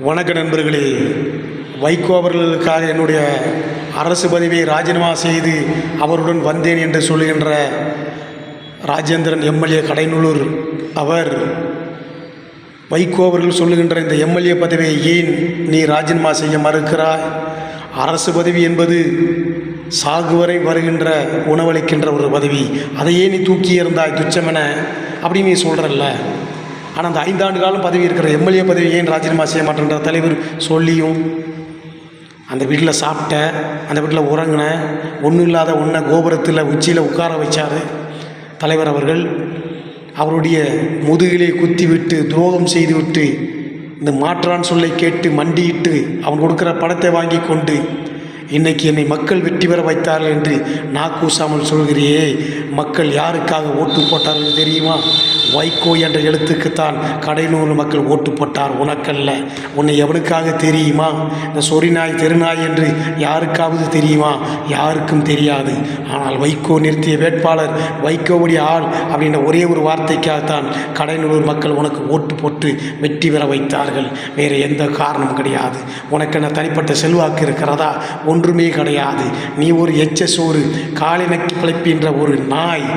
வணக்க நண்பர்களே, வைகோ அவர்களுக்காக என்னுடைய அரசு பதவியை ராஜினாமா செய்து அவருடன் வந்தேன் என்று சொல்லுகின்ற ராஜேந்திரன் எம்எல்ஏ கடையநல்லூர் அவர் வைகோ அவர்கள் சொல்லுகின்ற இந்த எம்எல்ஏ பதவியை ஏன் நீ ராஜினாமா செய்ய மறுக்கிறாய்? அரசு பதவி என்பது சாகு வரை வருகின்ற உணவளிக்கின்ற ஒரு பதவி, அதையே நீ தூக்கி இருந்தாய் துச்சமென அப்படின்னு நீ சொல்கிறல்ல. ஆனால் அந்த 5 ஆண்டு காலம் பதவி இருக்கிற எம்எல்ஏ பதவி ஏன் ராஜினாமா செய்ய மாட்டேன்ற தலைவர் சொல்லியும் அந்த வீட்டில் சாப்பிட்ட, அந்த வீட்டில் உறங்கின, ஒன்றும் இல்லாத ஒன்றை கோபுரத்தில் உச்சியில் உட்கார வச்சார் தலைவர் அவர்கள். அவருடைய முதுகிலே குத்தி விட்டு துரோகம் செய்துவிட்டு இந்த மாற்றான் சொல்லை கேட்டு மண்டியிட்டு அவன் கொடுக்குற பணத்தை வாங்கி கொண்டு இன்றைக்கி என்னை மக்கள் வெற்றி பெற வைத்தார்கள் என்று நாக்கூசாமல் சொல்கிறியே. மக்கள் யாருக்காக ஓட்டு போட்டார்கள் தெரியுமா? வைகோ என்ற எழுத்துக்குத்தான் கடையநல்லூர் மக்கள் ஓட்டு போட்டார், உனக்கல்ல. உன்னை எவனுக்காக தெரியுமா? இந்த சொறிநாய் தெருநாய் என்று யாருக்காவது தெரியுமா? யாருக்கும் தெரியாது. ஆனால் வைகோ நிறுத்திய வேட்பாளர், வைகோவுடைய ஆள் அப்படின்ற ஒரே ஒரு வார்த்தைக்காகத்தான் கடையநல்லூர் மக்கள் உனக்கு ஓட்டு போட்டு வெற்றி பெற வைத்தார்கள். வேறு எந்த காரணம் கிடையாது. உனக்கென்ன தனிப்பட்ட செல்வாக்கு இருக்கிறதா? ஒன்றுமே கிடையாது. நீ ஒரு எச்ச சோறு, காலை நக்கி பிழைப்பின்ற ஒரு நாய்.